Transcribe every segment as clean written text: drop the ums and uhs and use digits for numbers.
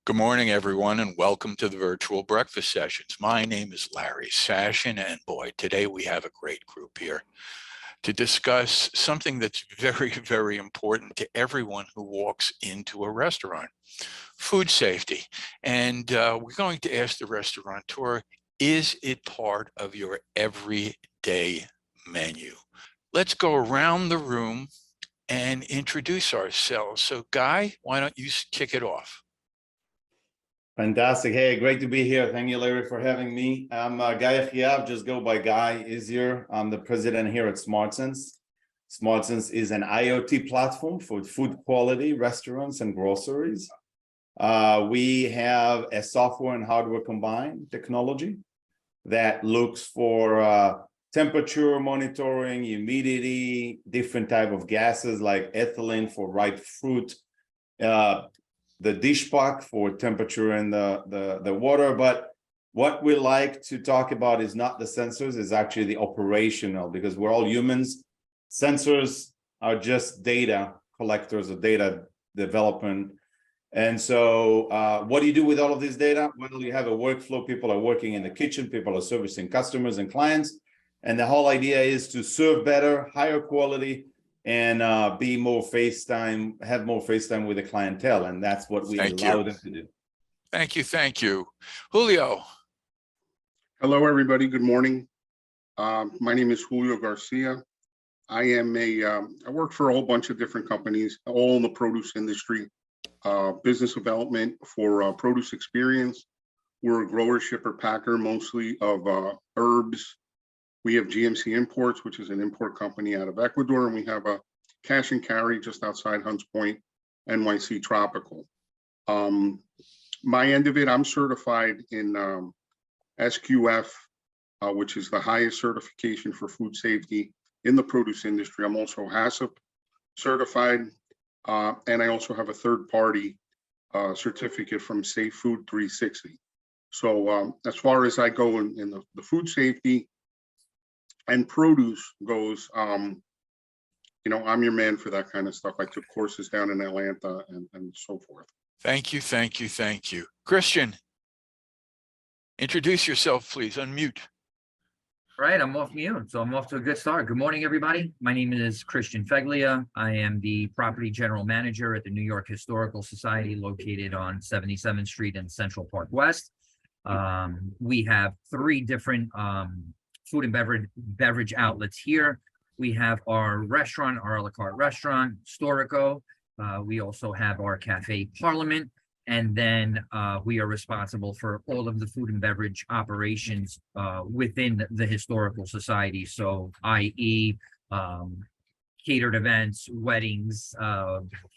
Good morning, everyone, and welcome to the virtual breakfast sessions. My name is Larry Sashin, and boy, today we have a great group here to discuss something that's very, very important to everyone who walks into a restaurant: food safety. And we're going to ask the restaurateur, is it part of your everyday menu? Let's go around the room and introduce ourselves. So, Guy, why don't you kick it off? Fantastic. Hey, great to be here. Thank you, Larry, for having me. I'm Guy Achiav, just go by Guy, easier. I'm the president here at SmartSense. SmartSense is an IoT platform for food quality restaurants and groceries. We have a software and hardware combined technology that looks for temperature monitoring, humidity, different type of gases like ethylene for ripe fruit, the dish puck for temperature in the water. But what we like to talk about is not the sensors, is actually the operational, because we're all humans. Sensors are just data collectors of data development. And so what do you do with all of this data? Well, you have a workflow. People are working in the kitchen, people are servicing customers and clients. And the whole idea is to serve better, higher quality, and be more FaceTime, have more FaceTime with the clientele. And that's what we allow them to do. Thank you. Thank you. Julio. Hello, everybody. Good morning. My name is Julio Garcia. I am I work for a whole bunch of different companies, all in the produce industry, business development for Produce Experience. We're a grower, shipper, packer, mostly of herbs. We have GMC Imports, which is an import company out of Ecuador, and we have a cash and carry just outside Hunts Point, NYC Tropical. My end of it, I'm certified in SQF, which is the highest certification for food safety in the produce industry. I'm also HACCP certified, and I also have a third-party certificate from Safe Food 360. So as far as I go in the food safety and produce goes, I'm your man for that kind of stuff. I took courses down in Atlanta and so forth. Thank you, thank you, thank you. Christian, introduce yourself, please. Unmute. Right, I'm off mute, so I'm off to a good start. Good morning, everybody. My name is Christian Feglia. I am the property general manager at the New York Historical Society, located on 77th Street and Central Park West. We have three different food and beverage outlets here. We have our restaurant, our a la carte restaurant, Storico. We also have our cafe, Parliament, and then we are responsible for all of the food and beverage operations within the Historical Society. So, i.e., catered events, weddings,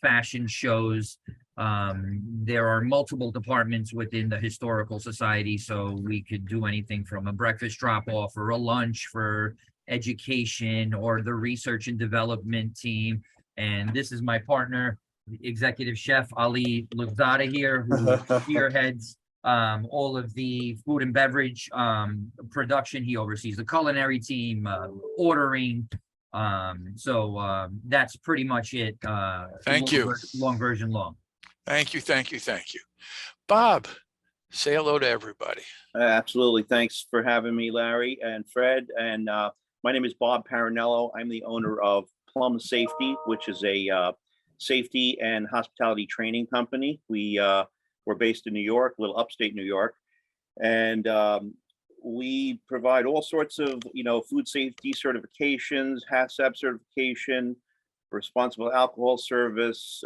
fashion shows. There are multiple departments within the Historical Society, so we could do anything from a breakfast drop-off or a lunch for education or the research and development team. And this is my partner, executive chef Ali Lugzada here, who spearheads all of the food and beverage production. He oversees the culinary team, ordering. So that's pretty much it. Thank you. Long version long. Thank you, thank you, thank you. Bob, say hello to everybody. Absolutely. Thanks for having me, Larry and Fred. And my name is Bob Parinello. I'm the owner of Plum Safety, which is a safety and hospitality training company. We're based in New York, a little upstate New York. And we provide all sorts of, food safety certifications, HACCP certification, responsible alcohol service,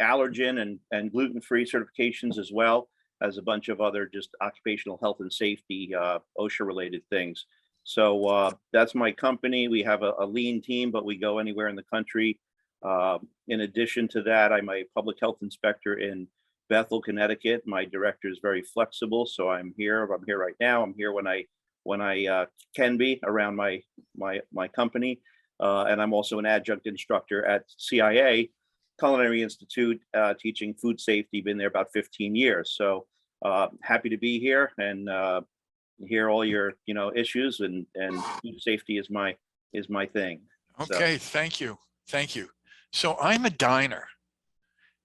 allergen and gluten-free certifications, as well as a bunch of other just occupational health and safety, OSHA related things. So that's my company. We have a lean team, but we go anywhere in the country. In addition to that, I'm a public health inspector in Bethel, Connecticut. My director is very flexible, so I'm here right now. I'm here when I can be around my company, and I'm also an adjunct instructor at CIA Culinary Institute, teaching food safety. Been there about 15 years. So happy to be here and hear all your issues, and food safety is my thing. Okay, so. Thank you. So I'm a diner,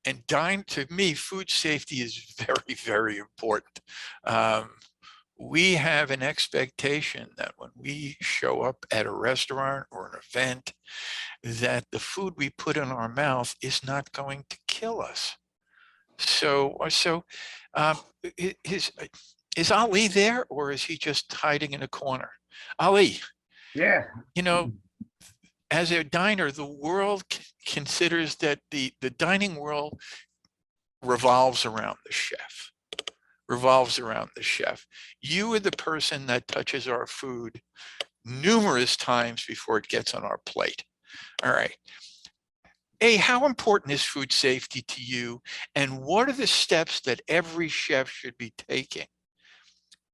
And DINE, to me, food safety is very, very important. We have an expectation that when we show up at a restaurant or an event, that the food we put in our mouth is not going to kill us. So is Ali there, or is he just hiding in a corner? Ali, Yeah. you know, as a diner, the world considers that the dining world revolves around the chef. You are the person that touches our food numerous times before it gets on our plate. All right. How important is food safety to you? And what are the steps that every chef should be taking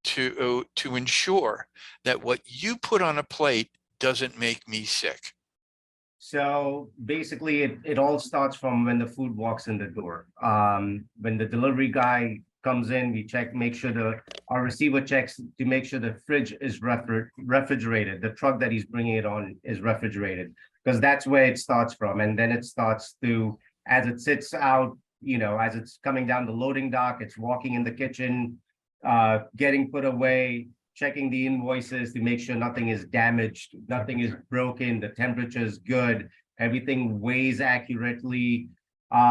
to ensure that what you put on a plate doesn't make me sick? So basically, it all starts from when the food walks in the door. When the delivery guy comes in, we make sure our receiver checks to make sure the fridge is refrigerated. The truck that he's bringing it on is refrigerated, because that's where it starts from. And then it starts to, as it sits out, as it's coming down the loading dock, it's walking in the kitchen, getting put away, checking the invoices to make sure nothing is damaged, nothing is broken, the temperature is good, everything weighs accurately.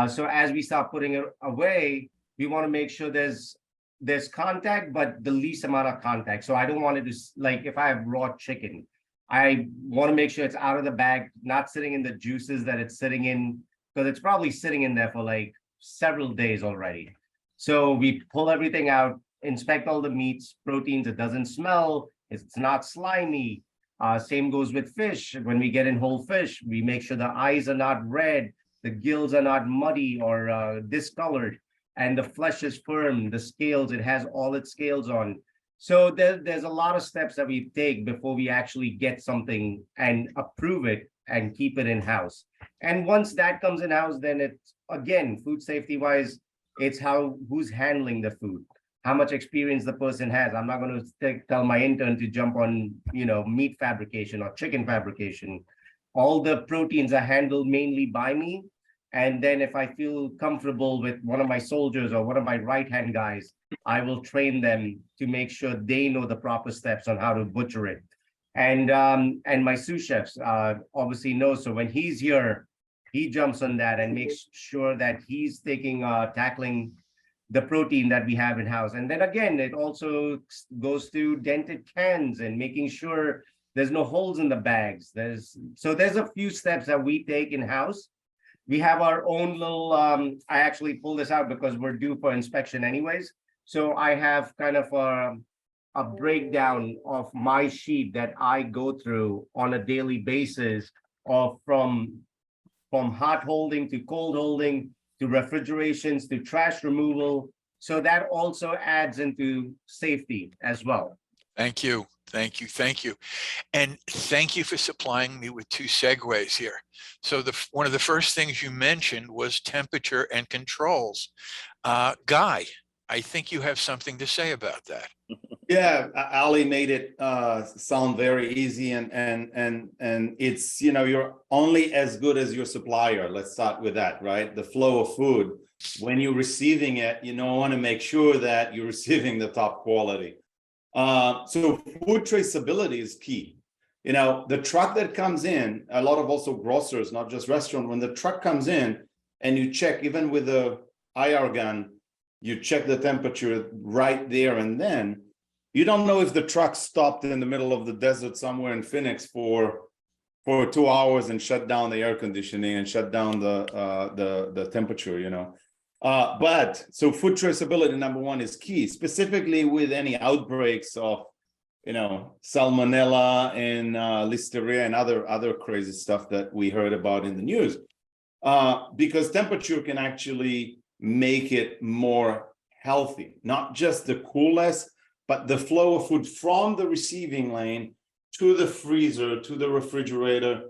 So as we start putting it away, we want to make sure there's contact, but the least amount of contact. So I don't want it to, like, if I have raw chicken, I want to make sure it's out of the bag, not sitting in the juices that it's sitting in, because it's probably sitting in there for like several days already. So we pull everything out, inspect all the meats, proteins, it doesn't smell, it's not slimy. Same goes with fish. When we get in whole fish, we make sure the eyes are not red, the gills are not muddy or discolored, and the flesh is firm, the scales, it has all its scales on. So there's a lot of steps that we take before we actually get something and approve it and keep it in-house. And once that comes in-house, then it's, again, food safety wise, it's who's handling the food, how much experience the person has. I'm not going to tell my intern to jump on, meat fabrication or chicken fabrication. All the proteins are handled mainly by me. And then if I feel comfortable with one of my soldiers or one of my right-hand guys, I will train them to make sure they know the proper steps on how to butcher it. And my sous chefs obviously know. So when he's here, he jumps on that and makes sure that he's tackling the protein that we have in house. And then again, it also goes to dented cans and making sure there's no holes in the bags. There's a few steps that we take in house. We have our own little, I actually pulled this out because we're due for inspection anyways. So I have kind of a breakdown of my sheet that I go through on a daily basis of from hot holding to cold holding to refrigerations to trash removal. So that also adds into safety as well. Thank you. And thank you for supplying me with 2 segues here. So one of the first things you mentioned was temperature and controls. Guy, I think you have something to say about that. Yeah, Ali made it sound very easy, and it's, you're only as good as your supplier. Let's start with that, right? The flow of food. When you're receiving it, you want to make sure that you're receiving the top quality. So food traceability is key. The truck that comes in, a lot of also grocers, not just restaurant, when the truck comes in and you check, even with the IR gun, you check the temperature right there and then, you don't know if the truck stopped in the middle of the desert somewhere in Phoenix for 2 hours and shut down the air conditioning and shut down the temperature, But so food traceability, number one, is key, specifically with any outbreaks of, salmonella and listeria and other crazy stuff that we heard about in the news. Because temperature can actually make it more healthy, not just the coolness, but the flow of food from the receiving lane to the freezer, to the refrigerator,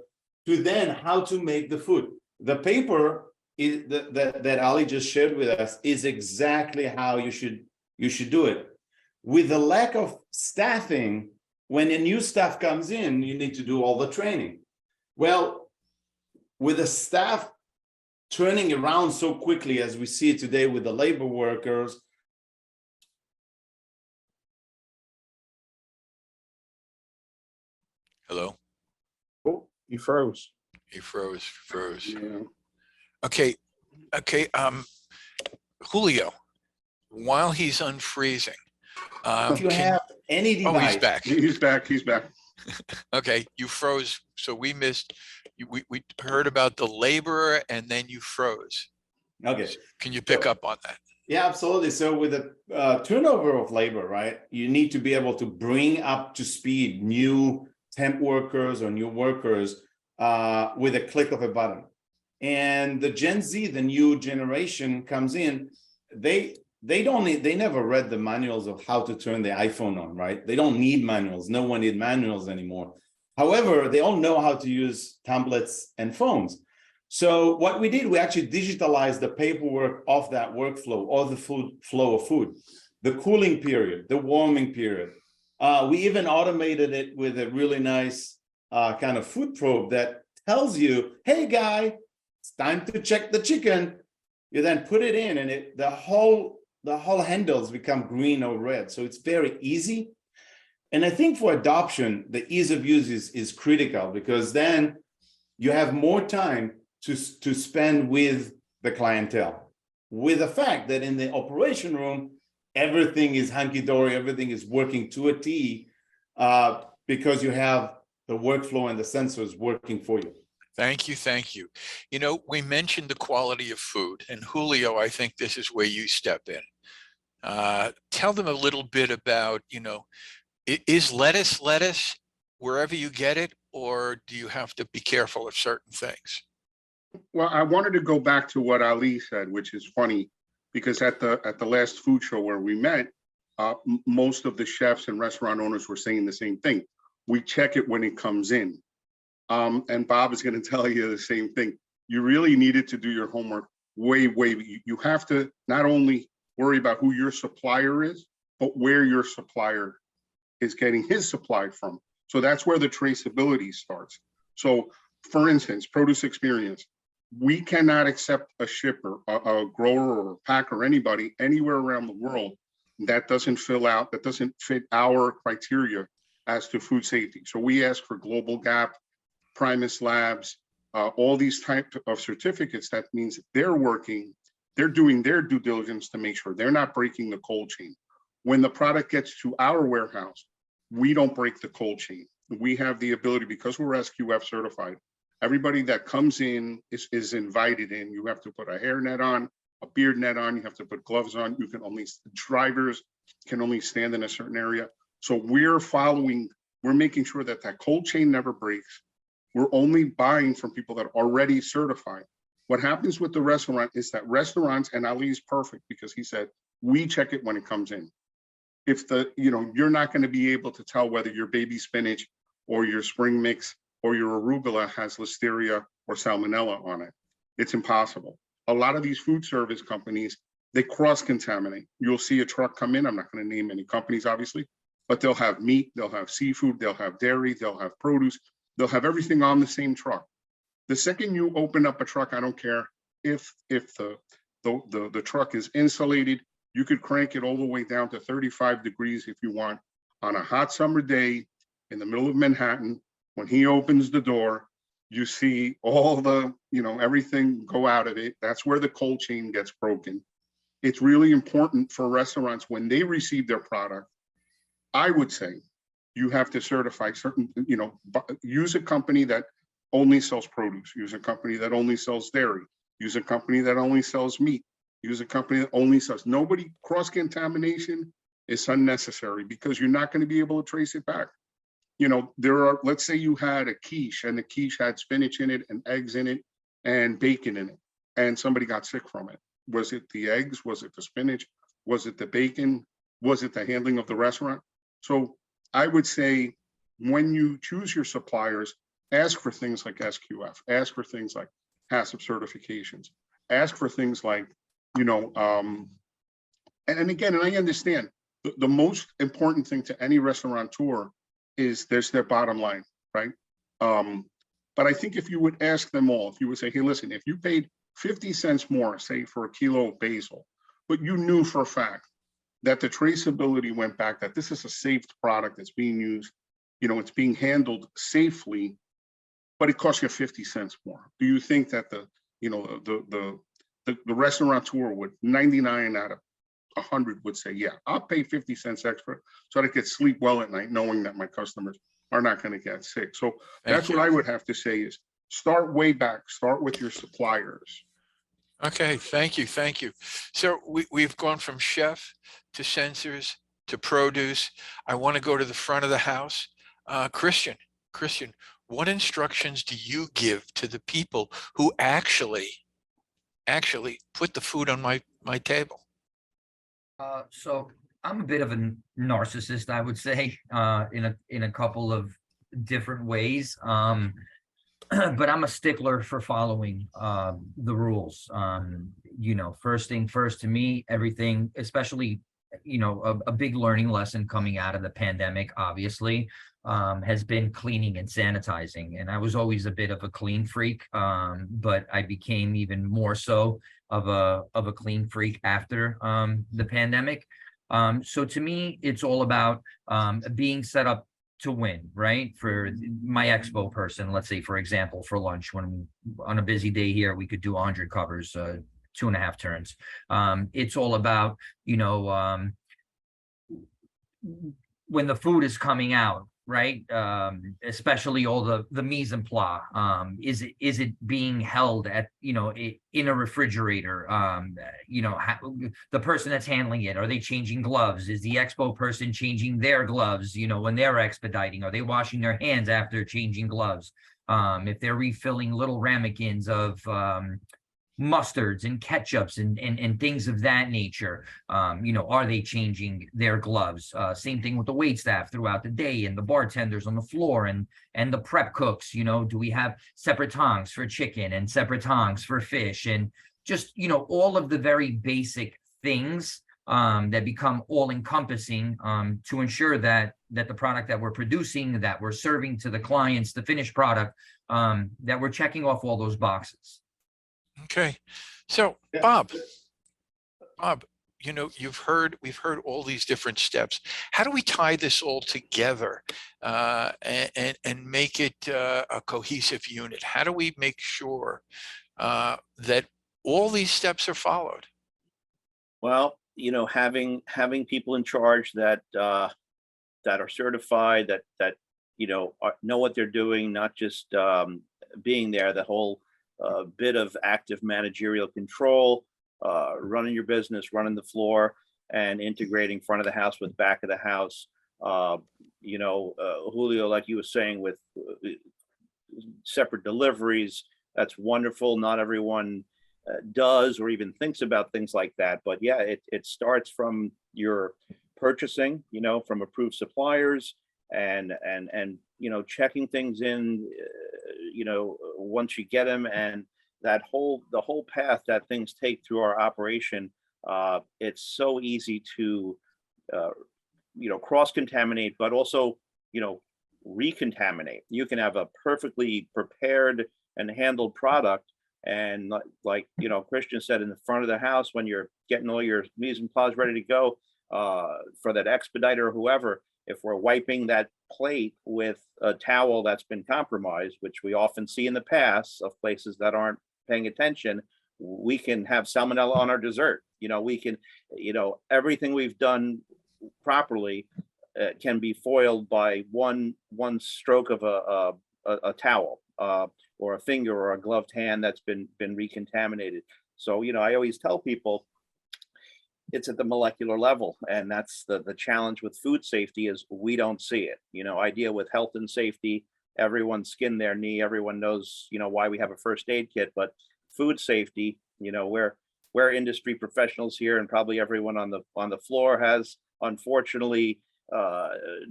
to then how to make the food. The paper that Ali just shared with us is exactly how you should do it. With the lack of staffing, when a new staff comes in, you need to do all the training. Well, with the staff turning around so quickly as we see it today with the labor workers. Hello? Oh, you froze. He froze. Yeah. Okay, okay, Julio, while he's unfreezing, If you have any oh, he's device, back. He's back. He's back. Okay, you froze, so we missed, we heard about the laborer and then you froze. okay. Can you pick So- up on that? Yeah, absolutely. So with the turnover of labor, right, you need to be able to bring up to speed new temp workers or new workers with a click of a button. And the Gen Z, the new generation comes in, they never read the manuals of how to turn the iPhone on, right? They don't need manuals. No one needs manuals anymore. However, they all know how to use tablets and phones. So what we did, we actually digitalized the paperwork of that workflow or the flow of food, the cooling period, the warming period. We even automated it with a really nice kind of food probe that tells you, hey guy, it's time to check the chicken. You then put it in and the whole handles become green or red. So it's very easy. And I think for adoption, the ease of use is critical because then you have more time to spend with the clientele, with the fact that in the operation room, everything is hunky-dory, everything is working to a T because you have the workflow and the sensors working for you. Thank you, thank you. You know, we mentioned the quality of food, and Julio, I think this is where you step in. Tell them a little bit about, you know, is lettuce wherever you get it, or do you have to be careful of certain things? Well, I wanted to go back to what Ali said, which is funny, because at the last food show where we met, most of the chefs and restaurant owners were saying the same thing. We check it when it comes in. And Bob is going to tell you the same thing. You really needed to do your homework you have to not only worry about who your supplier is, but where your supplier is getting his supply from. So that's where the traceability starts. So for instance, Produce Experience, we cannot accept a shipper, a grower or a packer, anybody anywhere around the world that doesn't fit our criteria as to food safety. So we ask for Global Gap, Primus Labs, all these types of certificates. That means they're doing their due diligence to make sure they're not breaking the cold chain. When the product gets to our warehouse, we don't break the cold chain. We have the ability, because we're SQF certified, everybody that comes in is invited in. You have to put a hairnet on, a beard net on, you have to put gloves on. Drivers can only stand in a certain area. So we're making sure that cold chain never breaks. We're only buying from people that are already certified. What happens with the restaurant is that restaurants, and Ali's perfect because he said, we check it when it comes in. If you're not going to be able to tell whether your baby spinach or your spring mix or your arugula has listeria or salmonella on it. It's impossible. A lot of these food service companies, they cross-contaminate. You'll see a truck come in, I'm not going to name any companies, obviously, but they'll have meat, they'll have seafood, they'll have dairy, they'll have produce, they'll have everything on the same truck. The second you open up a truck, I don't care if the truck is insulated, you could crank it all the way down to 35 degrees if you want. On a hot summer day in the middle of Manhattan, when he opens the door, you see all the, everything go out of it. That's where the cold chain gets broken. It's really important for restaurants when they receive their product. I would say you have to certify certain, use a company that only sells produce, use a company that only sells dairy, use a company that only sells meat, use a company that only sells. Nobody, cross-contamination is unnecessary because you're not going to be able to trace it back. Let's say you had a quiche and the quiche had spinach in it and eggs in it and bacon in it, and somebody got sick from it. Was it the eggs? Was it the spinach? Was it the bacon? Was it the handling of the restaurant? So I would say when you choose your suppliers, ask for things like SQF, ask for things like HACCP certifications, ask for things like, and again, and I understand the most important thing to any restaurateur is there's their bottom line, right? But I think if you would ask them all, if you would say, hey, listen, if you paid 50 cents more, say for a kilo of basil, but you knew for a fact that the traceability went back, that this is a safe product that's being used, it's being handled safely, but it costs you 50 cents more. Do you think that the restaurateur would 99 out of 100 would say, yeah, I'll pay 50 cents extra so that I could sleep well at night, knowing that my customers are not going to get sick? So that's what I would have to say is start way back, start with your suppliers. Okay, thank you, thank you. So we've gone from chef to sensors to produce. I want to go to the front of the house. Christian, what instructions do you give to the people who actually put the food on my table? So I'm a bit of a narcissist, I would say, in a couple of different ways. But I'm a stickler for following the rules. First thing first, to me, everything, especially, a big learning lesson coming out of the pandemic, obviously, has been cleaning and sanitizing. And I was always a bit of a clean freak, but I became even more so of a clean freak after the pandemic. So to me, it's all about being set up to win, right? For my expo person, let's say, for example, for lunch, when on a busy day here, we could do 100 covers, 2.5 turns. It's all about, when the food is coming out, right? Especially all the mise en place. Is it being held at, in a refrigerator? The person that's handling it, are they changing gloves? Is the expo person changing their gloves, when they're expediting? Are they washing their hands after changing gloves? If they're refilling little ramekins of mustards and ketchups and things of that nature, are they changing their gloves? Same thing with the wait staff throughout the day, and the bartenders on the floor, and the prep cooks. Do we have separate tongs for chicken and separate tongs for fish, and just all of the very basic things that become all encompassing to ensure that the product that we're producing, that we're serving to the clients, the finished product, that we're checking off all those boxes. Okay, so Bob, we've heard all these different steps. How do we tie this all together and make it a cohesive unit? How do we make sure that all these steps are followed? Well, having people in charge that are certified, that know what they're doing, not just being there, the whole bit of active managerial control, running your business, running the floor, and integrating front of the house with back of the house. Julio, like you were saying, with separate deliveries, that's wonderful. Not everyone does or even thinks about things like that. But yeah, it starts from your purchasing, from approved suppliers, and checking things in, once you get them, and the whole path that things take through our operation. It's so easy to cross-contaminate, but also recontaminate. You can have a perfectly prepared and handled product, and like Christian said, in the front of the house, when you're getting all your mise en place ready to go for that expediter or whoever, if we're wiping that plate with a towel that's been compromised, which we often see in the past of places that aren't paying attention, we can have salmonella on our dessert. We can, everything we've done properly can be foiled by one stroke of a towel or a finger or a gloved hand that's been recontaminated. So, I always tell people, it's at the molecular level, and that's the challenge with food safety, is we don't see it. I deal with health and safety. Everyone's skinned their knee. Everyone knows, why we have a first aid kit. But food safety, we're industry professionals here, and probably everyone on the floor has unfortunately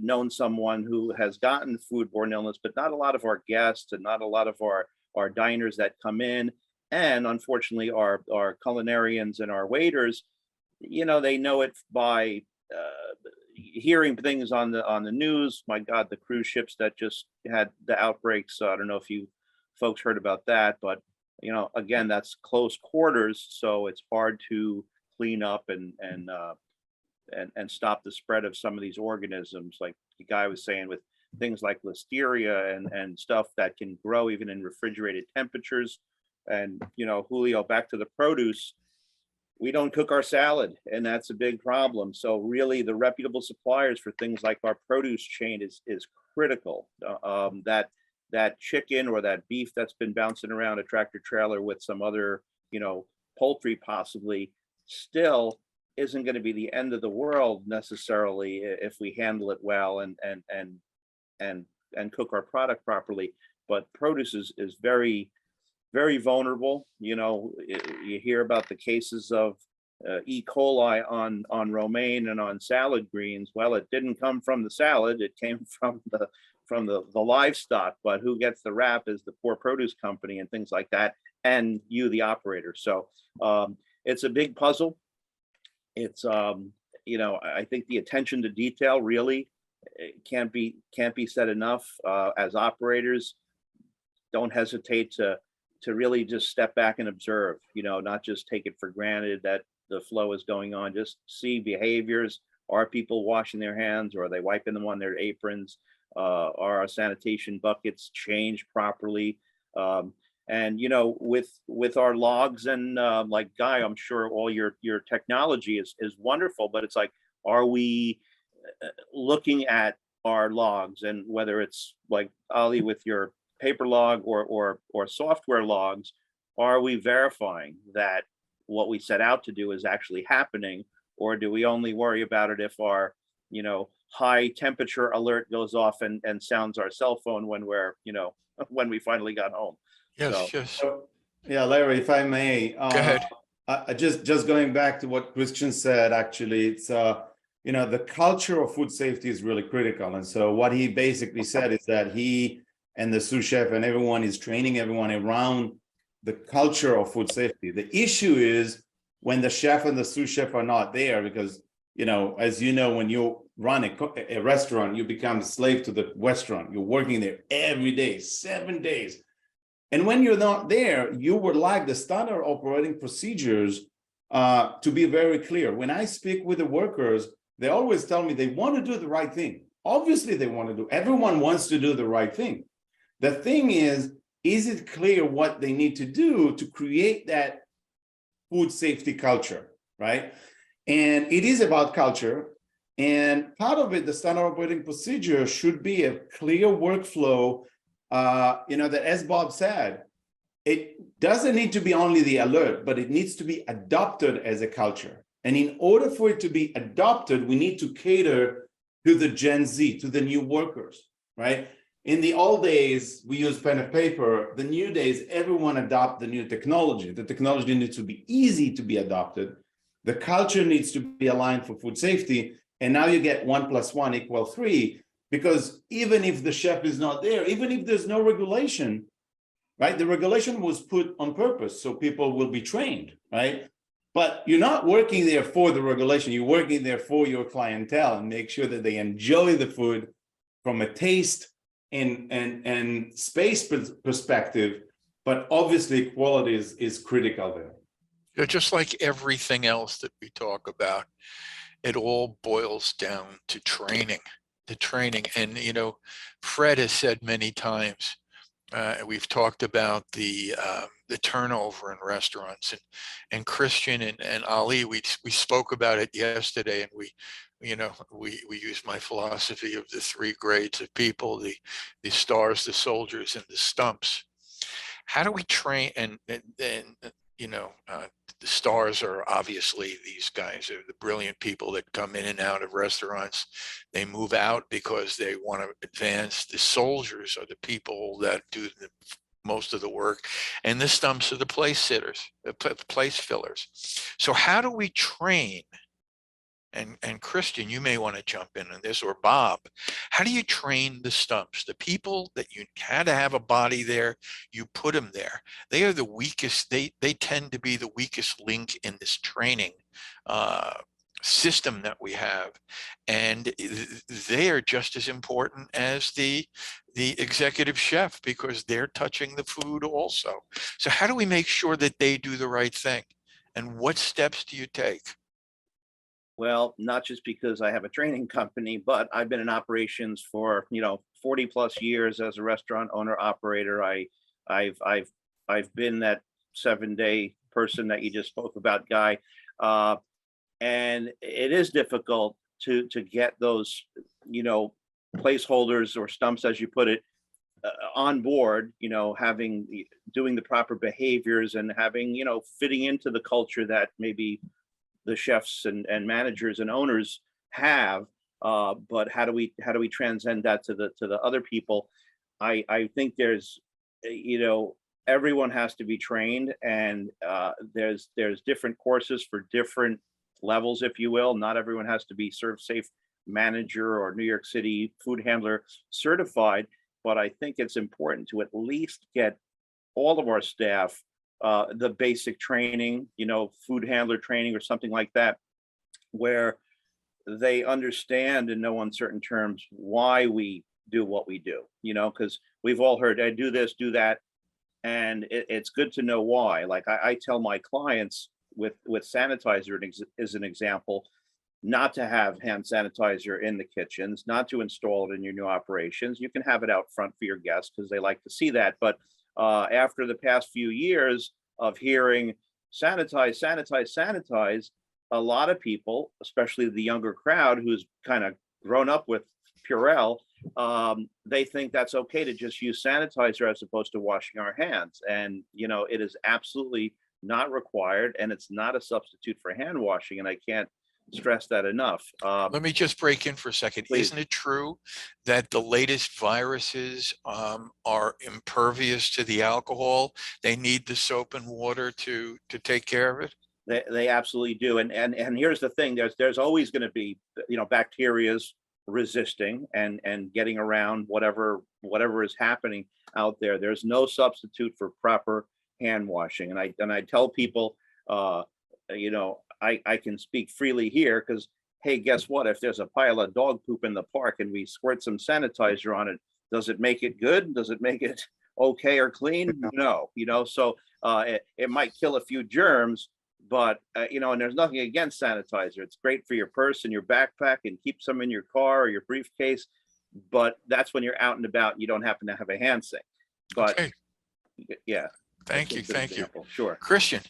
known someone who has gotten foodborne illness, but not a lot of our guests and not a lot of our diners that come in, and unfortunately our culinarians and our waiters. They know it by hearing things on the news. My God, the cruise ships that just had the outbreaks. I don't know if you folks heard about that, but again, that's close quarters, so it's hard to clean up and stop the spread of some of these organisms, like the guy was saying, with things like listeria and stuff that can grow even in refrigerated temperatures. And Julio, back to the produce, we don't cook our salad, and that's a big problem. So really, the reputable suppliers for things like our produce chain is critical. That chicken or that beef that's been bouncing around a tractor trailer with some other, poultry possibly, still isn't going to be the end of the world necessarily if we handle it well and cook our product properly. But produce is very, very vulnerable. You hear about the cases of E. coli on romaine and on salad greens. Well, it didn't come from the salad; it came from the livestock. But who gets the rap is the poor produce company and things like that, and you, the operator. So it's a big puzzle. It's I think the attention to detail really can't be said enough. As operators, don't hesitate to really just step back and observe, not just take it for granted that the flow is going on. Just see behaviors. Are people washing their hands, or are they wiping them on their aprons? Are our sanitation buckets changed properly? And with our logs and like Guy, I'm sure all your technology is wonderful, but it's like, are we looking at our logs, and whether it's like Ali with your paper log or software logs, are we verifying that what we set out to do is actually happening, or do we only worry about it if our high temperature alert goes off and sounds our cell phone when we're when we finally got home? Yes, So, yes. So, yeah, Larry, if I may, Go ahead. just going back to what Christian said, actually, it's the culture of food safety is really critical. And so what he basically said is that he and the sous chef and everyone is training everyone around the culture of food safety. The issue is when the chef and the sous chef are not there, because as when you run a restaurant, you become a slave to the restaurant. You're working there every day, 7 days. And when you're not there, you would like the standard operating procedures to be very clear. When I speak with the workers, they always tell me they want to do the right thing. Obviously, they want to do. Everyone wants to do the right thing. The thing is it clear what they need to do to create that food safety culture, right? And it is about culture. And part of it, the standard operating procedure should be a clear workflow. That as Bob said, it doesn't need to be only the alert, but it needs to be adopted as a culture. And in order for it to be adopted, we need to cater to the Gen Z, to the new workers, right? In the old days, we use pen and paper. The new days, everyone adopt the new technology. The technology needs to be easy to be adopted. The culture needs to be aligned for food safety. And now you get 1 + 1 = 3. Because even if the chef is not there, even if there's no regulation, right? The regulation was put on purpose so people will be trained, right? But you're not working there for the regulation. You're working there for your clientele and make sure that they enjoy the food from a taste and space perspective. But obviously, quality is critical there. Just like everything else that we talk about, it all boils down to training. And Fred has said many times, we've talked about the turnover in restaurants, and Christian and Ali, we spoke about it yesterday, and we use my philosophy of the 3 grades of people: the stars, the soldiers, and the stumps. How do we train? And the stars are obviously these guys are the brilliant people that come in and out of restaurants. They move out because they want to advance. The soldiers are the people that do most of the work, and the stumps are the place sitters, the place fillers. So how do we train? And Christian, you may want to jump in on this, or Bob. How do you train the stumps? The people that you had to have a body there, you put them there. They are the weakest. They tend to be the weakest link in this training system that we have, and they are just as important as the the executive chef because they're touching the food also. So how do we make sure that they do the right thing? And what steps do you take? Well, not just because I have a training company, but I've been in operations for, 40 plus years as a restaurant owner operator. I've been that 7-day person that you just spoke about, Guy. And it is difficult to get those, placeholders or stumps, as you put it, on board, doing the proper behaviors and having, fitting into the culture that maybe the chefs and managers and owners have. But how do we transcend that to the other people? I think there's, everyone has to be trained, and there's different courses for different levels, if you will. Not everyone has to be Serve Safe manager or New York City food handler certified, but I think it's important to at least get all of our staff the basic training, food handler training or something like that, where they understand in no uncertain terms why we do what we do, because we've all heard, I do this, do that. And it's good to know why. Like I tell my clients with sanitizer as an example, not to have hand sanitizer in the kitchens, not to install it in your new operations. You can have it out front for your guests because they like to see that. But after the past few years of hearing sanitize, sanitize, sanitize, a lot of people, especially the younger crowd who's kind of grown up with Purell, they think that's okay to just use sanitizer as opposed to washing our hands. And, it is absolutely not required, and it's not a substitute for hand washing. And I can't stress that enough. Let me just break in for a second. Please. Isn't it true that the latest viruses are impervious to the alcohol? They need the soap and water to take care of it? They absolutely do. And here's the thing, there's always going to be, bacterias resisting and getting around whatever is happening out there. There's no substitute for proper hand washing. And I tell people, I can speak freely here because, hey, guess what? If there's a pile of dog poop in the park and we squirt some sanitizer on it, does it make it good? Does it make it okay or clean? No, so it might kill a few germs, but, and there's nothing against sanitizer. It's great for your purse and your backpack, and keep some in your car or your briefcase. But that's when you're out and about and you don't happen to have a hand sink. But Okay. Yeah. Thank you. Thank you. Sure. Christian.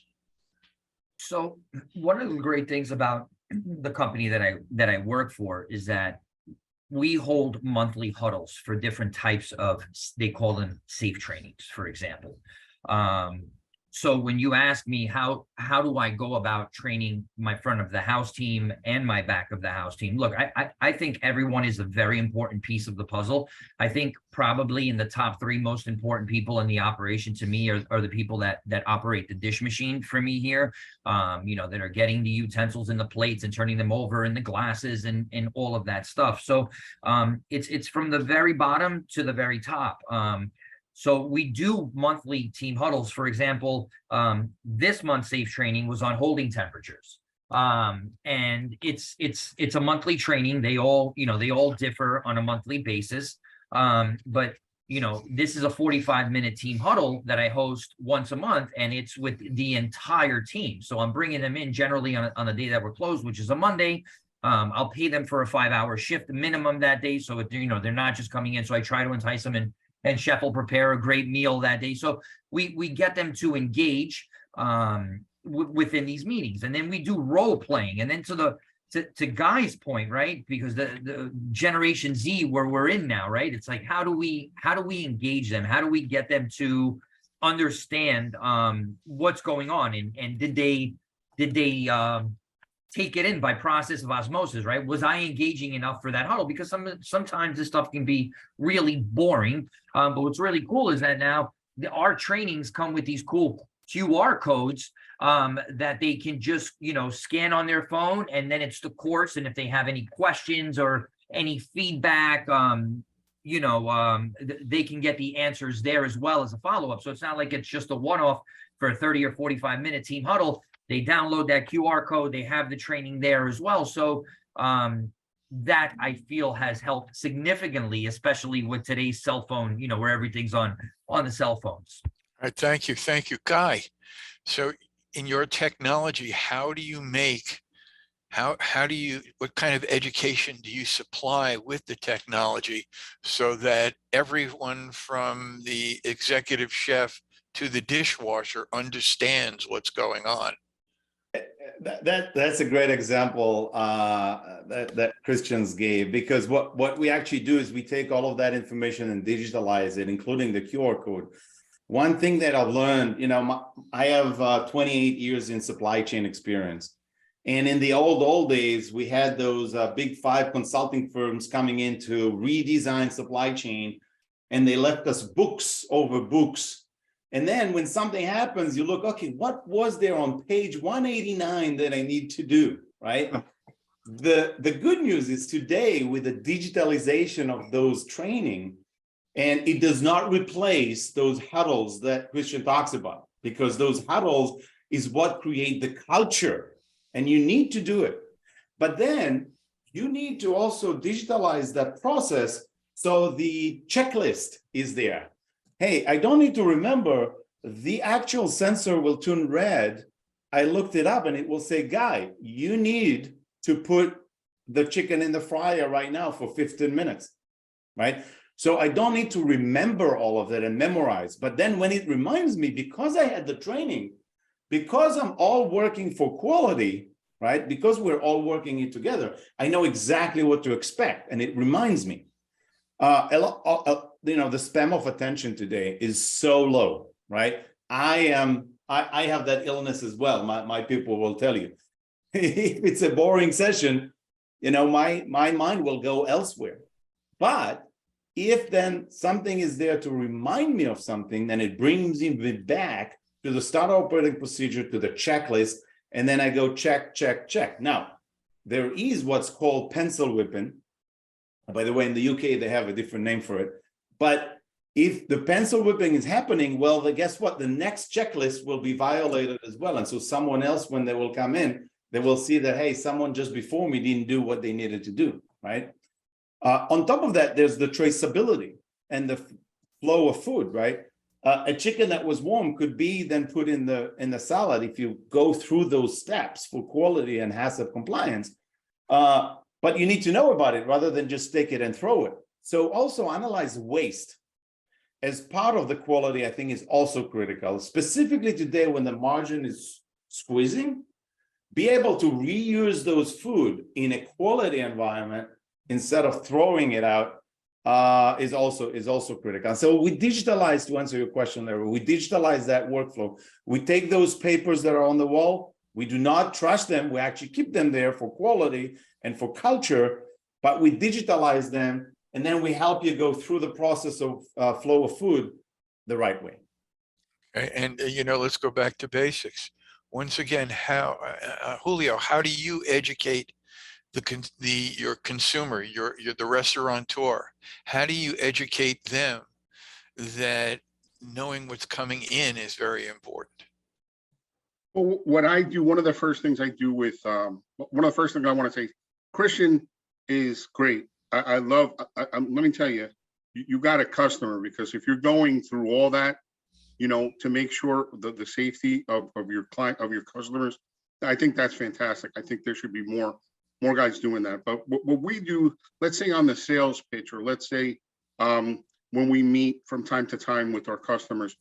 So one of the great things about the company that I work for is that we hold monthly huddles for different types of, they call them safe trainings, for example. So when you ask me how do I go about training my front of the house team and my back of the house team, look, I think everyone is a very important piece of the puzzle. I think probably in the top 3 most important people in the operation to me are the people that operate the dish machine for me here, that are getting the utensils and the plates and turning them over and the glasses and all of that stuff. So it's from the very bottom to the very top. So we do monthly team huddles. For example, this month's safe training was on holding temperatures. And it's a monthly training. They all differ on a monthly basis. But this is a 45-minute team huddle that I host once a month, and it's with the entire team. So I'm bringing them in generally on the day that we're closed, which is a Monday. I'll pay them for a 5-hour shift minimum that day. So they're not just coming in. So I try to entice them and chef will prepare a great meal that day. So we get them to engage within these meetings, and then we do role playing. And then to Guy's point, right? Because the Generation Z where we're in now, right? It's like, how do we engage them? How do we get them to understand what's going on? And did they take it in by process of osmosis, right? Was I engaging enough for that huddle? Because sometimes this stuff can be really boring. But what's really cool is that now our trainings come with these cool QR codes that they can just, scan on their phone, and then it's the course. And if they have any questions or any feedback, they can get the answers there as well as a follow-up. So it's not like it's just a one-off for a 30 or 45-minute team huddle. They download that QR code. They have the training there as well. So that I feel has helped significantly, especially with today's cell phone, where everything's on the cell phones. All right, thank you, Guy. So in your technology, what kind of education do you supply with the technology so that everyone from the executive chef to the dishwasher understands what's going on? That's a great example that Christians gave, because what we actually do is we take all of that information and digitalize it, including the QR code. One thing that I've learned, I have 28 years in supply chain experience. And in the old days, we had those big 5 consulting firms coming in to redesign supply chain, and they left us books over books. And then when something happens, you look, okay, what was there on page 189 that I need to do, right? The good news is today, with the digitalization of those training, and it does not replace those huddles that Christian talks about, because those huddles is what create the culture, and you need to do it. But then you need to also digitalize that process so the checklist is there. Hey, I don't need to remember, the actual sensor will turn red. I looked it up and it will say, Guy, you need to put the chicken in the fryer right now for 15 minutes, right? So I don't need to remember all of that and memorize. But then when it reminds me, because I had the training, because I'm all working for quality, right? Because we're all working it together, I know exactly what to expect, and it reminds me. The span of attention today is so low, right? I have that illness as well. My people will tell you, if it's a boring session, my mind will go elsewhere. But if then something is there to remind me of something, then it brings me back to the standard operating procedure, to the checklist, and then I go check, check, check. Now, there is what's called pencil whipping. By the way, in the UK, they have a different name for it. But if the pencil whipping is happening, well, then guess what? The next checklist will be violated as well. And so someone else, when they will come in, they will see that, hey, someone just before me didn't do what they needed to do, right? On top of that, there's the traceability and the flow of food, right? A chicken that was warm could be then put in the salad if you go through those steps for quality and HACCP compliance. But you need to know about it rather than just take it and throw it. So also analyze waste as part of the quality, I think, is also critical, specifically today when the margin is squeezing. Be able to reuse those food in a quality environment instead of throwing it out is also critical. So we digitalize, to answer your question, Larry, we digitalize that workflow. We take those papers that are on the wall, we do not trash them, we actually keep them there for quality and for culture, but we digitalize them, and then we help you go through the process of flow of food the right way. And let's go back to basics. Once again, Julio, how do you educate your consumer, the restaurateur? How do you educate them that knowing what's coming in is very important? Well, what I do, one of the first things I do with, one of the first things I want to say, Christian is great. I love, let me tell you, you got a customer, because if you're going through all that, to make sure the safety of your client, of your customers, I think that's fantastic. I think there should be more guys doing that. But what we do, let's say on the sales pitch, or let's say when we meet from time to time with our customers,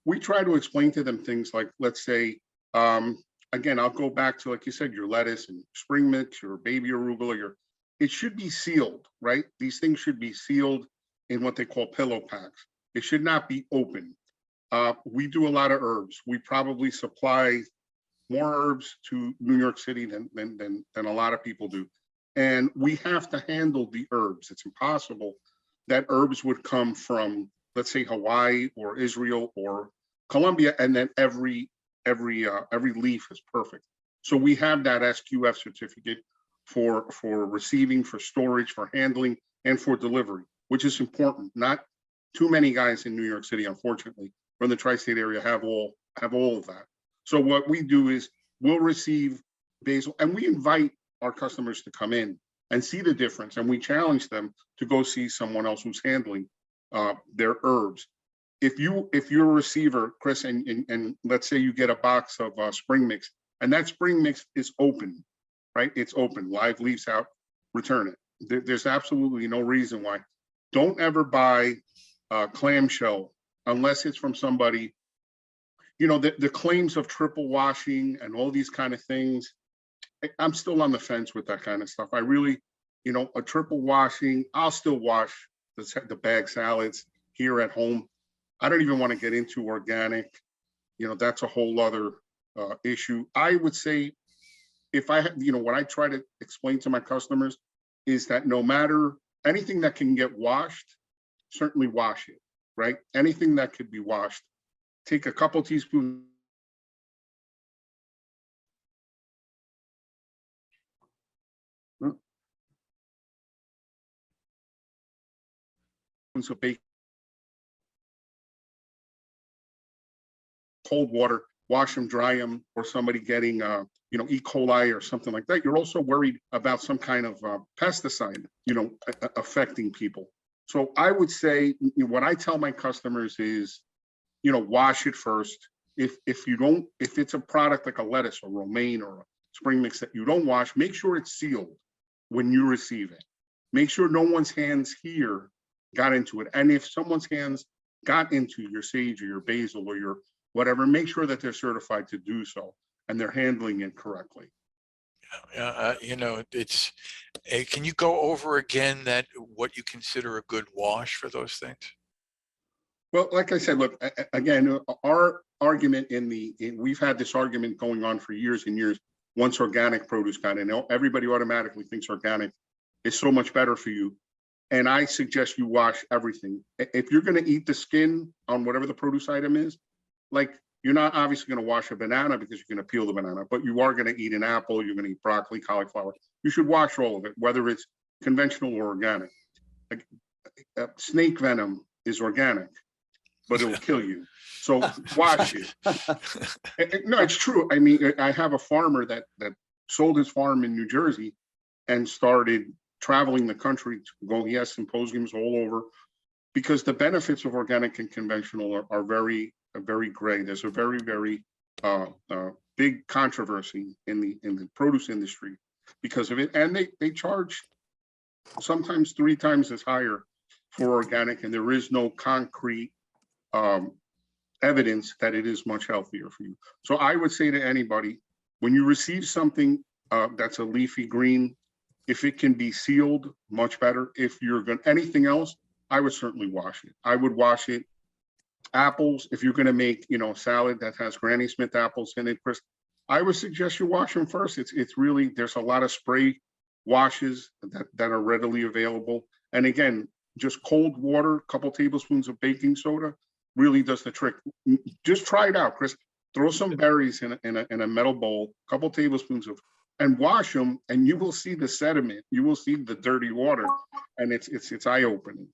we try to explain to them things like, let's say, again, I'll go back to, like you said, your lettuce and spring mix, your baby arugula, it should be sealed, right? These things should be sealed in what they call pillow packs. It should not be open. We do a lot of herbs. We probably supply more herbs to New York City than a lot of people do. And we have to handle the herbs. It's impossible that herbs would come from, let's say, Hawaii or Israel or Colombia, and then every leaf is perfect. So we have that SQF certificate for receiving, for storage, for handling, and for delivery, which is important. Not too many guys in New York City, unfortunately, or in the tri-state area have all of that. So what we do is we'll receive basil, and we invite our customers to come in and see the difference. And we challenge them to go see someone else who's handling their herbs. If you're a receiver, Chris, and let's say you get a box of spring mix, and that spring mix is open, right? It's open, live leaves out, return it. There's absolutely no reason why. Don't ever buy clamshell unless it's from somebody, you know, the claims of triple washing and all these kind of things. I'm still on the fence with that kind of stuff. I really, you know, a triple washing, I'll still wash the bag salads here at home. I don't even want to get into organic. You know, that's a whole other issue. I would say, if I had, you know, what I try to explain to my customers is that no matter anything that can get washed, certainly wash it, right? Anything that could be washed, take a couple teaspoons of baking, cold water, wash them, dry them, or somebody getting, you know, E. coli or something like that. You're also worried about some kind of pesticide, you know, affecting people. So I would say, you know, what I tell my customers is, you know, wash it first. If it's a product like a lettuce or romaine or a spring mix that you don't wash, make sure it's sealed when you receive it. Make sure no one's hands here got into it. And if someone's hands got into your sage or your basil or your whatever, make sure that they're certified to do so and they're handling it correctly. You know, it's, can you go over again that what you consider a good wash for those things? Well, like I said, look, again, our argument we've had this argument going on for years and years. Once organic produce got in, everybody automatically thinks organic is so much better for you. And I suggest you wash everything. If you're going to eat the skin on whatever the produce item is, like, you're not obviously going to wash a banana because you're going to peel the banana, but you are going to eat an apple, you're going to eat broccoli, cauliflower. You should wash all of it, whether it's conventional or organic. Like, snake venom is organic, but it'll kill you. So wash it. No, it's true. I mean, I have a farmer that sold his farm in New Jersey and started traveling the country to go. He has symposiums all over because the benefits of organic and conventional are very gray. There's a very big controversy in the produce industry because of it, and they charge sometimes 3 times as higher for organic, and there is no concrete evidence that it is much healthier for you. So I would say to anybody, when you receive something that's a leafy green, if it can be sealed, much better. If you're going anything else, I would certainly wash it. I would wash it. Apples, if you're going to make, you know, salad that has Granny Smith apples in it, Chris, I would suggest you wash them first. It's really, there's a lot of spray washes that are readily available. And again, just cold water, a couple tablespoons of baking soda really does the trick. Just try it out, Chris. Throw some berries in a metal bowl, a couple tablespoons of, and wash them, and you will see the sediment. You will see the dirty water, and it's eye-opening.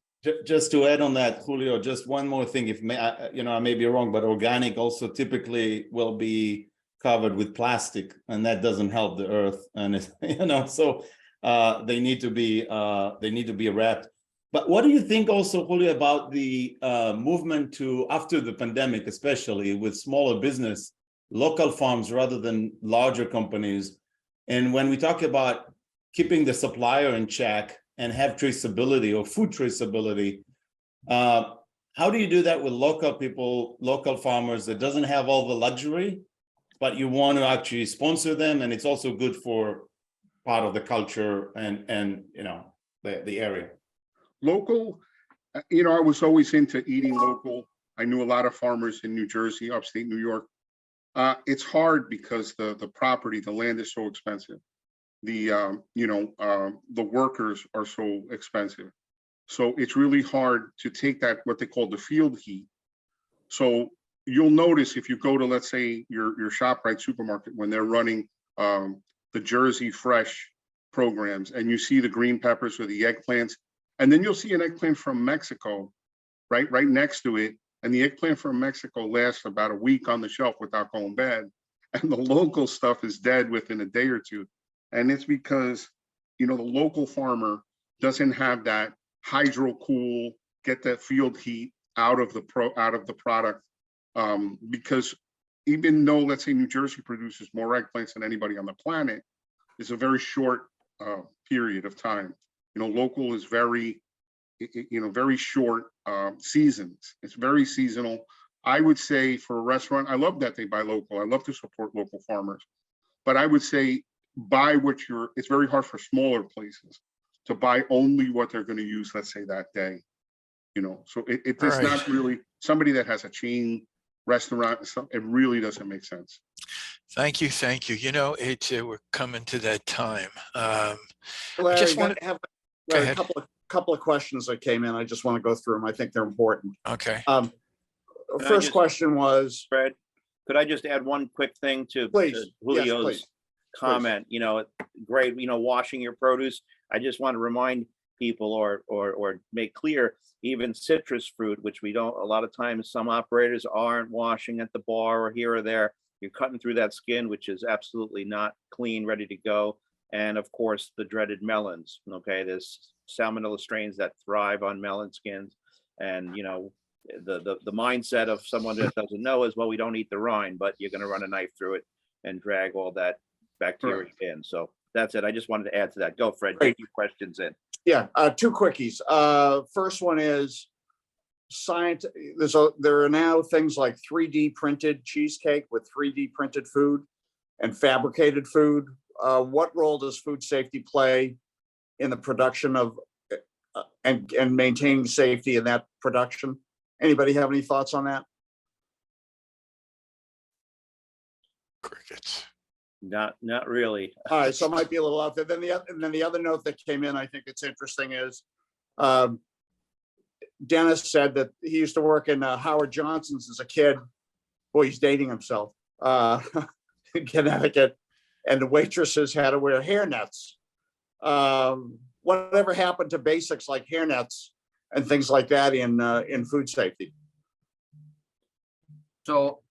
Just to add on that, Julio, just one more thing. If you know, I may be wrong, but organic also typically will be covered with plastic, and that doesn't help the earth. And it's, you know, so they need to be wrapped. But what do you think also, Julio, about the movement to, after the pandemic, especially with smaller business, local farms rather than larger companies? And when we talk about keeping the supplier in check and have traceability or food traceability, how do you do that with local people, local farmers that doesn't have all the luxury, but you want to actually sponsor them, and it's also good for part of the culture and you know, the area? Local, you know, I was always into eating local. I knew a lot of farmers in New Jersey, upstate New York. It's hard because the property, the land is so expensive. The workers are so expensive. So it's really hard to take that, what they call the field heat. So you'll notice if you go to, let's say, your ShopRite supermarket, when they're running the Jersey Fresh programs, and you see the green peppers or the eggplants, and then you'll see an eggplant from Mexico right next to it. And the eggplant from Mexico lasts about a week on the shelf without going bad. And the local stuff is dead within a day or two. And it's because you know, the local farmer doesn't have that hydro cool, get that field heat out of the product. Because even though, let's say, New Jersey produces more eggplants than anybody on the planet, it's a very short period of time. You know, local is very, you know, very short seasons. It's very seasonal. I would say for a restaurant, I love that they buy local. I love to support local farmers, but I would say buy what it's very hard for smaller places to buy only what they're going to use, let's say, that day. You know, so it's Right. not really somebody that has a chain restaurant. It really doesn't make sense. Thank you. Thank you. You know, we're coming to that time. I Larry, just I want have go a ahead. couple of questions that came in. I just want to go through them. I think they're important. Okay. I First just- question was, Fred, could I just add one quick thing to please, yes, Julio's please. comment? You know, great, you know, washing your produce. I just want to remind people or make clear, even citrus fruit, which we don't, a lot of times some operators aren't washing at the bar or here or there. You're cutting through that skin, which is absolutely not clean, ready to go. And of course, the dreaded melons. Okay, there's salmonella strains that thrive on melon skins. And you know, the mindset of someone that doesn't know is, well, we don't eat the rind, but you're going to run a knife through it and drag all that bacteria in. So that's it. I just wanted to add to that. Go, Fred. Great. Take your questions in. Yeah, two quickies. First one is science. There are now things like 3D printed cheesecake with 3D printed food and fabricated food. What role does food safety play in the production of and maintaining safety in that production? Anybody have any thoughts on that? Crickets. Not really. All right, so it might be a little out there. Then the other note that came in, I think it's interesting, is Dennis said that he used to work in Howard Johnson's as a kid. Boy, he's dating himself. In Connecticut, and the waitresses had to wear hairnets. Whatever happened to basics like hairnets and things like that in food safety? So,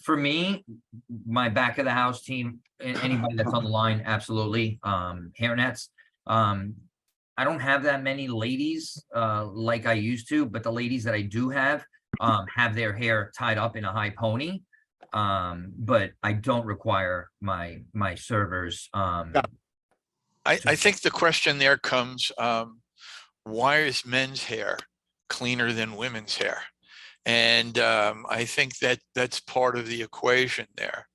for me, my back of the house team, anybody that's on the line, absolutely, hairnets. I don't have that many ladies like I used to, but the ladies that I do have their hair tied up in a high pony. But I don't require my servers. I think the question there comes, why is men's hair cleaner than women's hair? And I think that that's part of the equation there.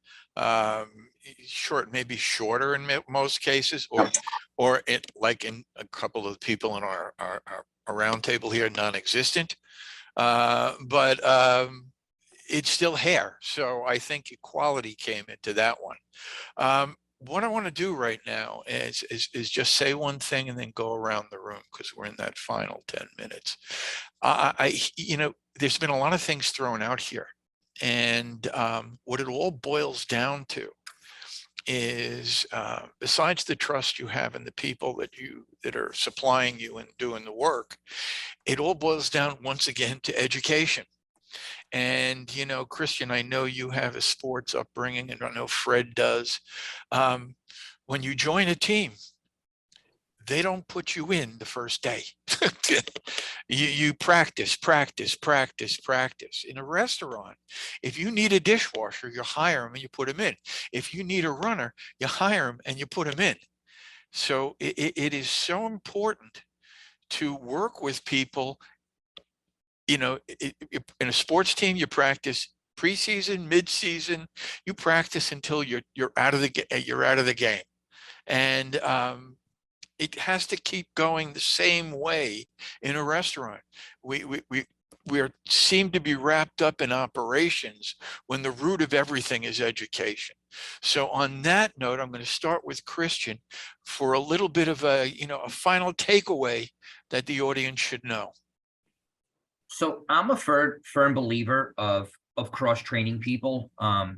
Maybe shorter in most cases, or like in a couple of people in our round table here, non-existent. But it's still hair. So I think equality came into that one. What I want to do right now is just say one thing and then go around the room, because we're in that final 10 minutes. You know, there's been a lot of things thrown out here, and what it all boils down to is, besides the trust you have in the people that are supplying you and doing the work, it all boils down once again to education. And, you know, Christian, I know you have a sports upbringing, and I know Fred does. When you join a team, they don't put you in the first day. You practice. In a restaurant, if you need a dishwasher, you hire them and you put them in. If you need a runner, you hire them and you put them in. So it is so important to work with people. You know, in a sports team, you practice preseason, mid-season. You practice until you're out of the game, and it has to keep going the same way in a restaurant. We seem to be wrapped up in operations when the root of everything is education. So on that note, I'm going to start with Christian for a little bit of a final takeaway that the audience should know. So I'm a firm believer of cross-training people.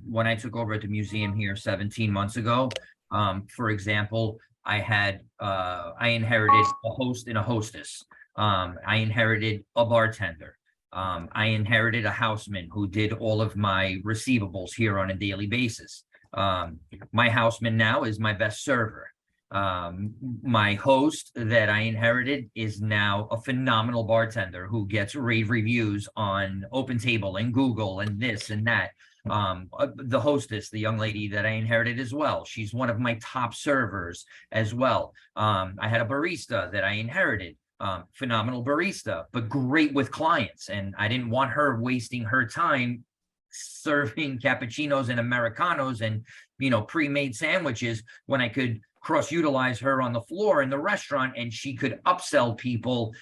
When I took over at the museum here 17 months ago, for example, I inherited a host and a hostess. I inherited a bartender. I inherited a houseman who did all of my receivables here on a daily basis. My houseman now is my best server. My host that I inherited is now a phenomenal bartender who gets rave reviews on Open Table and Google and this and that. The hostess, the young lady that I inherited as well, she's one of my top servers as well. I had a barista that I inherited, phenomenal barista, but great with clients. And I didn't want her wasting her time serving cappuccinos and Americanos and, pre-made sandwiches when I could cross-utilize her on the floor in the restaurant, and she could upsell people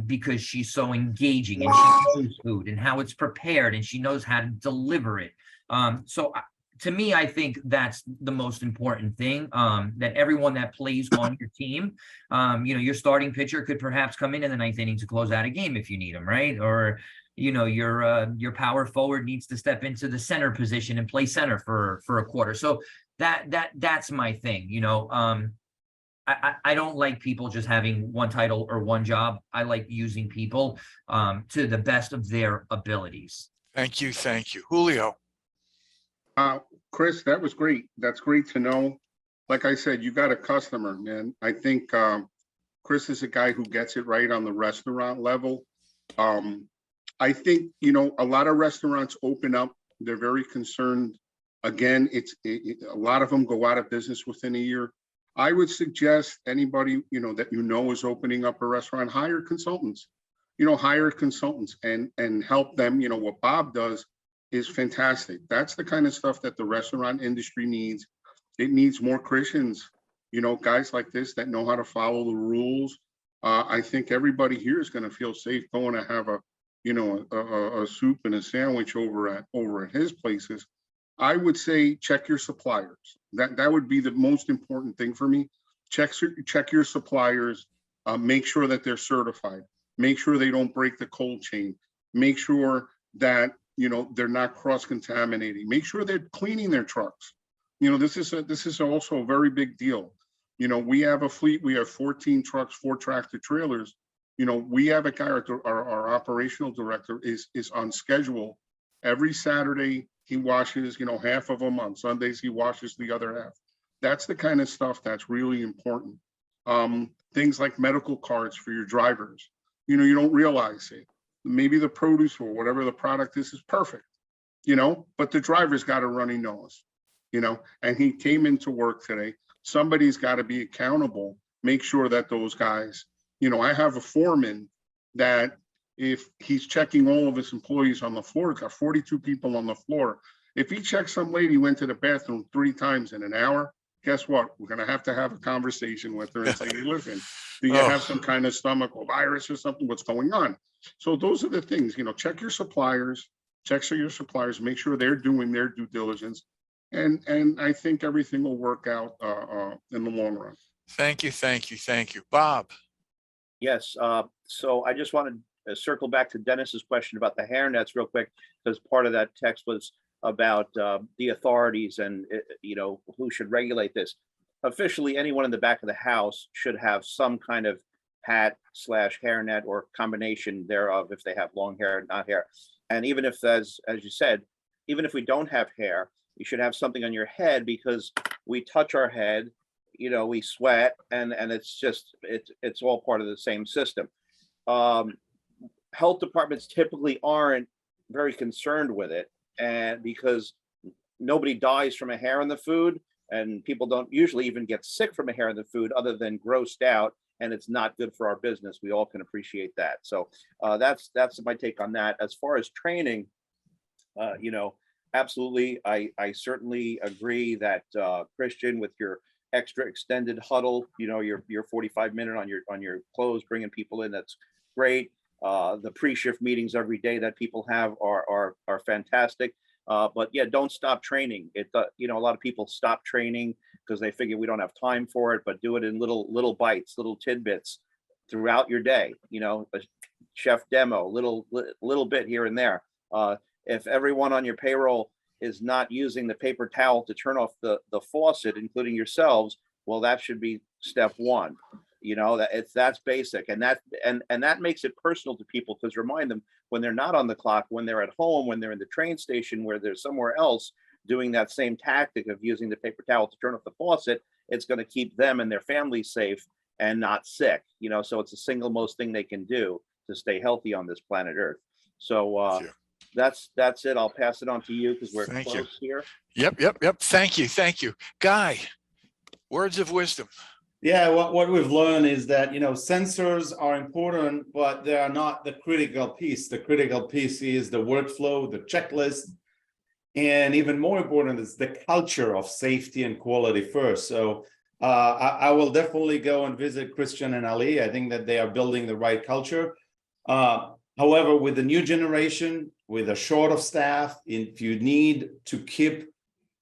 because she's so engaging and she knows food and how it's prepared and she knows how to deliver it. To me, I think that's the most important thing, that everyone that plays on your team, your starting pitcher could perhaps come in the ninth inning to close out a game if you need him, right? Or your power forward needs to step into the center position and play center for a quarter. So that's my thing. I don't like people just having one title or one job. I like using people to the best of their abilities. Thank you. Julio. Chris, that was great. That's great to know. Like I said, you got a customer, man. I think Chris is a guy who gets it right on the restaurant level. I think, a lot of restaurants open up. They're very concerned. Again, a lot of them go out of business within a year. I would suggest anybody, that is opening up a restaurant, hire consultants, and help them. What Bob does is fantastic. That's the kind of stuff that the restaurant industry needs. It needs more Christians, guys like this that know how to follow the rules. I think everybody here is going to feel safe going to have a soup and a sandwich over at his places. I would say check your suppliers. That would be the most important thing for me. Check your suppliers. Make sure that they're certified. Make sure they don't break the cold chain. Make sure that they're not cross-contaminating. Make sure they're cleaning their trucks. This is also a very big deal. We have a fleet. We have 14 trucks, 4 tractor trailers. We have a guy, our operational director is on schedule. Every Saturday, he washes, half of them. On Sundays, he washes the other half. That's the kind of stuff that's really important. Things like medical cards for your drivers. You don't realize it. Maybe the produce or whatever the product is perfect, but the driver's got a runny nose, and he came into work today. Somebody's got to be accountable. Make sure that those guys, I have a foreman that if he's checking all of his employees on the floor, he's got 42 people on the floor. If he checks some lady went to the bathroom 3 times in an hour, guess what? We're going to have a conversation with her and say, hey, listen, do you have some kind of stomach or virus or something? What's going on? So those are the things, check your suppliers, make sure they're doing their due diligence. And I think everything will work out in the long run. Thank you. Bob. Yes. So I just wanted to circle back to Dennis's question about the hairnets real quick, because part of that text was about the authorities and, who should regulate this. Officially, anyone in the back of the house should have some kind of hat/hairnet or combination thereof if they have long hair, not hair. And even if, as you said, even if we don't have hair, you should have something on your head, because we touch our head, we sweat, and it's all part of the same system. Health departments typically aren't very concerned with it, and because nobody dies from a hair in the food, and people don't usually even get sick from a hair in the food other than grossed out, and it's not good for our business. We all can appreciate that. So that's my take on that. As far as training, absolutely, I certainly agree that Christian, with your extra extended huddle, your 45-minute on your close, bringing people in, that's great. The pre-shift meetings every day that people have are fantastic. But yeah, don't stop training. A lot of people stop training because they figure we don't have time for it, but do it in little bites, little tidbits throughout your day. A chef demo, little bit here and there. If everyone on your payroll is not using the paper towel to turn off the faucet, including yourselves, well, that should be step one. That's basic, and that makes it personal to people, because remind them when they're not on the clock, when they're at home, when they're in the train station, where they're somewhere else, doing that same tactic of using the paper towel to turn off the faucet, it's going to keep them and their family safe and not sick. So it's the single most thing they can do to stay healthy on this planet Earth. So Thank you. that's it. I'll pass it on to you because we're Thank you. close here. Yep. Thank you. Guy, words of wisdom. Yeah, what we've learned is that, sensors are important, but they are not the critical piece. The critical piece is the workflow, the checklist, and even more important is the culture of safety and quality first. So I will definitely go and visit Christian and Ali. I think that they are building the right culture. However, with the new generation, with a short of staff, if you need to keep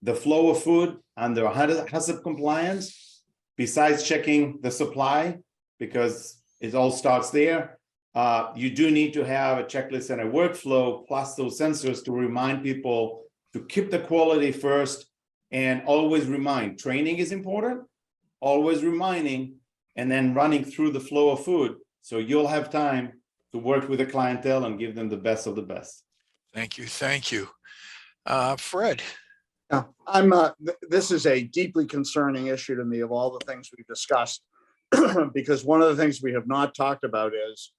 the flow of food under HACCP compliance, besides checking the supply, because it all starts there, you do need to have a checklist and a workflow plus those sensors to remind people to keep the quality first and always remind. Training is important, always reminding, and then running through the flow of food. So you'll have time to work with the clientele and give them the best of the best. Thank you. Fred. Yeah, this is a deeply concerning issue to me of all the things we've discussed, because one of the things we have not talked about is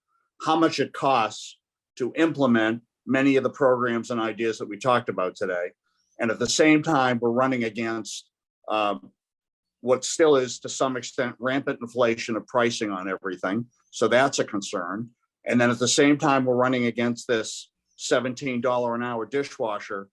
how much it costs to implement many of the programs and ideas that we talked about today. And at the same time, we're running against what still is to some extent rampant inflation of pricing on everything. So that's a concern. And then at the same time, we're running against this $17 an hour dishwasher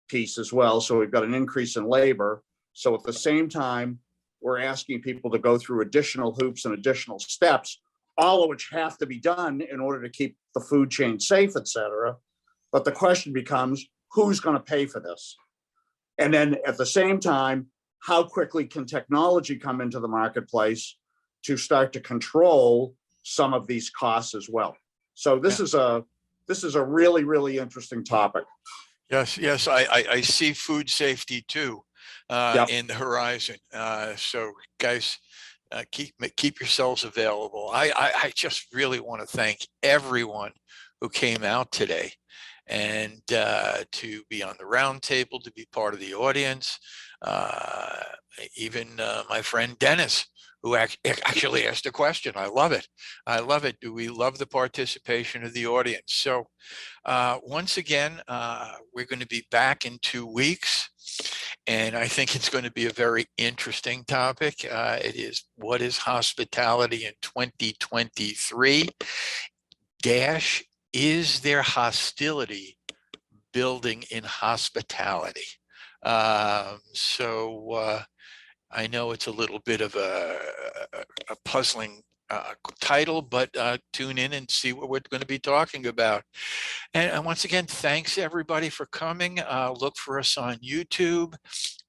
piece as well. So we've got an increase in labor. So at the same time, we're asking people to go through additional hoops and additional steps, all of which have to be done in order to keep the food chain safe, et cetera. But the question becomes, who's going to pay for this? And then at the same time, how quickly can technology come into the marketplace to start to control some of these costs as well? So this is a really, really interesting topic. Yes, I see food safety too Yep. in the horizon. So guys, keep yourselves available. I just really want to thank everyone who came out today and to be on the round table, to be part of the audience. Even my friend Dennis, who actually asked a question. I love it. We love the participation of the audience. So once again, we're going to be back in 2 weeks. And I think it's going to be a very interesting topic. It is, what is hospitality in 2023? Is there hostility building in hospitality? So I know it's a little bit of a puzzling title, but tune in and see what we're going to be talking about. And once again, thanks everybody for coming. Look for us on YouTube.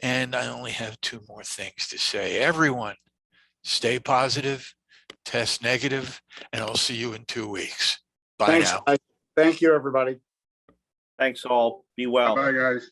And I only have 2 more things to say. Everyone, stay positive, test negative, and I'll see you in 2 weeks. Bye Thanks, now. guys. Thank you, everybody. Thanks all. Be well. Bye, guys.